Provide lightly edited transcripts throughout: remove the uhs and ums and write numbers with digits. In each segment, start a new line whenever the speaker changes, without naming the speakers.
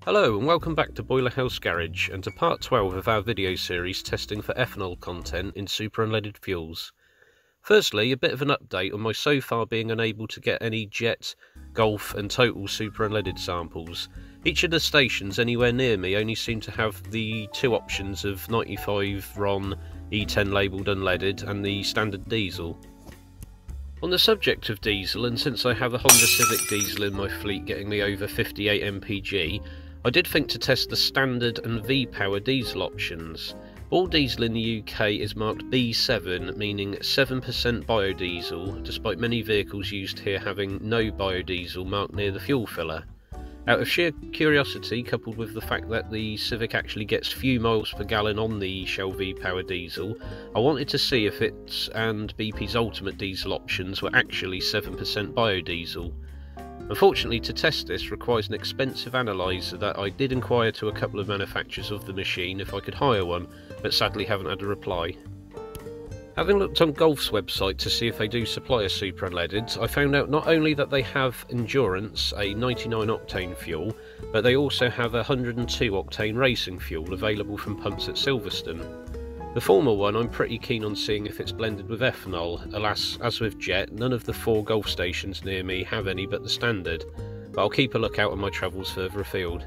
Hello and welcome back to Boiler House Garage and to part 12 of our video series testing for ethanol content in super unleaded fuels. Firstly, a bit of an update on my so far being unable to get any Jet, Golf and Total super unleaded samples. Each of the stations anywhere near me only seem to have the two options of 95 RON E10 labelled unleaded and the standard diesel. On the subject of diesel, and since I have a Honda Civic diesel in my fleet getting me over 58 mpg, I did think to test the standard and V-Power diesel options. All diesel in the UK is marked B7, meaning 7% biodiesel, despite many vehicles used here having no biodiesel marked near the fuel filler. Out of sheer curiosity, coupled with the fact that the Civic actually gets few miles per gallon on the Shell V-Power diesel, I wanted to see if its and BP's ultimate diesel options were actually 7% biodiesel. Unfortunately, to test this requires an expensive analyser that I did inquire to a couple of manufacturers of the machine if I could hire one, but sadly haven't had a reply. Having looked on Golf's website to see if they do supply a super unleaded, I found out not only that they have Endurance, a 99 octane fuel, but they also have a 102 octane racing fuel available from pumps at Silverstone. The former one I'm pretty keen on seeing if it's blended with ethanol. Alas, as with Jet, none of the 4 Golf stations near me have any but the standard, but I'll keep a lookout on my travels further afield.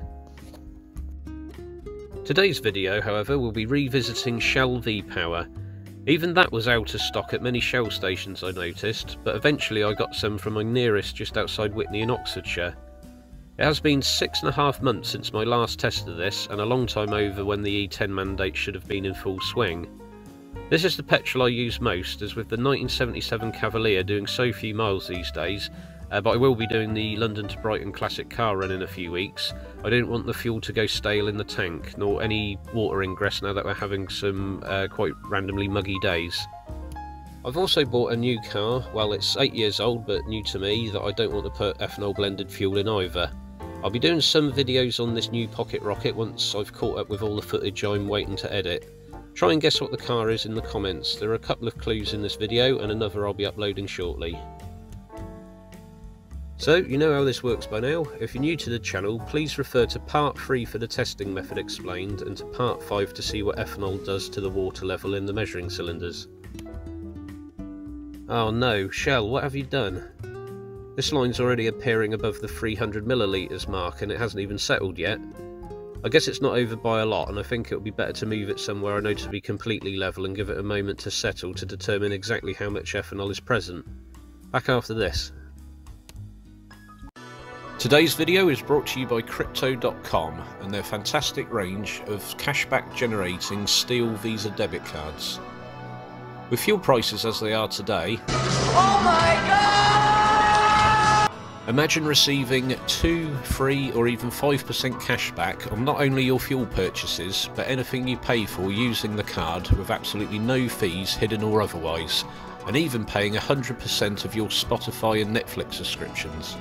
Today's video, however, will be revisiting Shell V-Power. Even that was out of stock at many Shell stations I noticed, but eventually I got some from my nearest just outside Witney in Oxfordshire. It has been 6.5 months since my last test of this, and a long time over when the E10 mandate should have been in full swing. This is the petrol I use most, as with the 1977 Cavalier doing so few miles these days, but I will be doing the London to Brighton classic car run in a few weeks. I didn't want the fuel to go stale in the tank, nor any water ingress now that we're having some quite randomly muggy days. I've also bought a new car. Well, it's 8 years old but new to me, that I don't want to put ethanol blended fuel in either. I'll be doing some videos on this new pocket rocket once I've caught up with all the footage I'm waiting to edit. Try and guess what the car is in the comments. There are a couple of clues in this video and another I'll be uploading shortly. So, you know how this works by now. If you're new to the channel, please refer to part 3 for the testing method explained and to part 5 to see what ethanol does to the water level in the measuring cylinders. Oh no, Shell, what have you done? This line's already appearing above the 300 millilitres mark and it hasn't even settled yet. I guess it's not over by a lot, and I think it would be better to move it somewhere I know to be completely level and give it a moment to settle to determine exactly how much ethanol is present. Back after this. Today's video is brought to you by Cryptocom and their fantastic range of cashback generating steel Visa debit cards. With fuel prices as they are today, oh my God! Imagine receiving 2, 3 or even 5% cashback on not only your fuel purchases, but anything you pay for using the card with absolutely no fees, hidden or otherwise, and even paying 100% of your Spotify and Netflix subscriptions.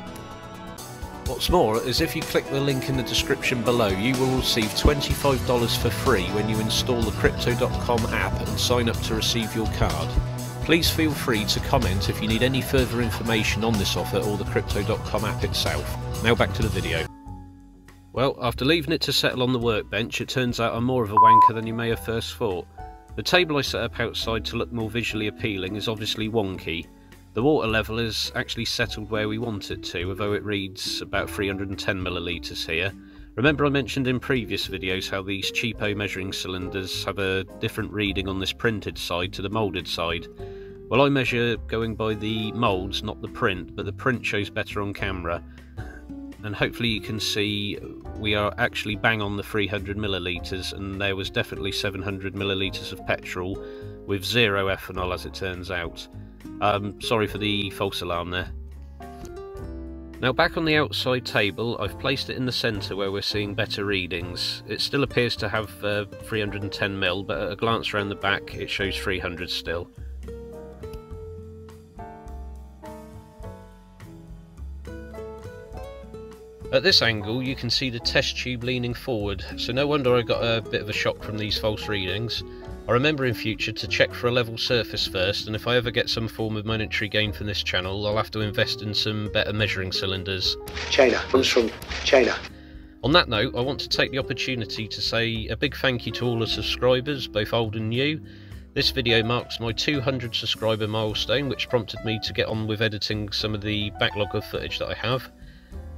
What's more is if you click the link in the description below, you will receive $25 for free when you install the Cryptocom app and sign up to receive your card. Please feel free to comment if you need any further information on this offer or the Cryptocom app itself. Now back to the video. Well, after leaving it to settle on the workbench, it turns out I'm more of a wanker than you may have first thought. The table I set up outside to look more visually appealing is obviously wonky. The water level is actually settled where we want it to, although it reads about 310 millilitres here. Remember I mentioned in previous videos how these cheapo measuring cylinders have a different reading on this printed side to the moulded side. Well, I measure going by the moulds, not the print, but the print shows better on camera. And hopefully you can see we are actually bang on the 300 millilitres, and there was definitely 700 millilitres of petrol with 0 ethanol as it turns out. Sorry for the false alarm there. Now back on the outside table, I've placed it in the centre where we're seeing better readings. It still appears to have 310 ml, but at a glance around the back it shows 300 still. At this angle you can see the test tube leaning forward, so no wonder I got a bit of a shock from these false readings. I remember in future to check for a level surface first, and if I ever get some form of monetary gain from this channel, I'll have to invest in some better measuring cylinders.
China, comes from China.
On that note, I want to take the opportunity to say a big thank you to all the subscribers, both old and new. This video marks my 200 subscriber milestone, which prompted me to get on with editing some of the backlog of footage that I have.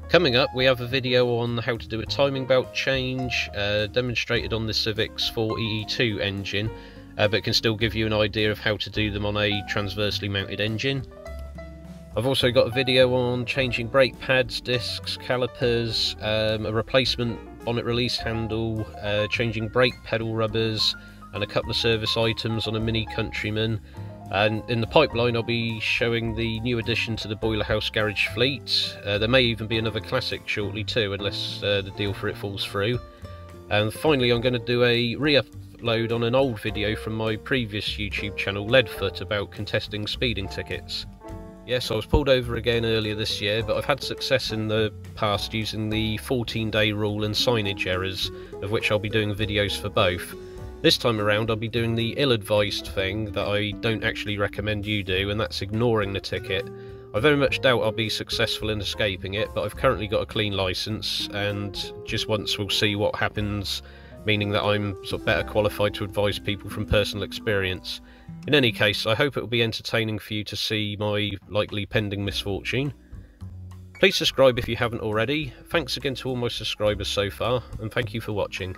Coming up, we have a video on how to do a timing belt change, demonstrated on the Civic's 4EE2 engine, but can still give you an idea of how to do them on a transversely mounted engine. I've also got a video on changing brake pads, discs, calipers, a replacement bonnet release handle, changing brake pedal rubbers, and a couple of service items on a Mini Countryman. And in the pipeline I'll be showing the new addition to the Boiler House Garage fleet. There may even be another classic shortly too, unless the deal for it falls through. And finally I'm going to do a re-upload on an old video from my previous YouTube channel, Leadfoot, about contesting speeding tickets. Yes, I was pulled over again earlier this year, but I've had success in the past using the 14-day rule and signage errors, of which I'll be doing videos for both. This time around I'll be doing the ill-advised thing that I don't actually recommend you do, and that's ignoring the ticket. I very much doubt I'll be successful in escaping it, but I've currently got a clean licence, and just once we'll see what happens, meaning that I'm sort of better qualified to advise people from personal experience. In any case, I hope it will be entertaining for you to see my likely pending misfortune. Please subscribe if you haven't already. Thanks again to all my subscribers so far, and thank you for watching.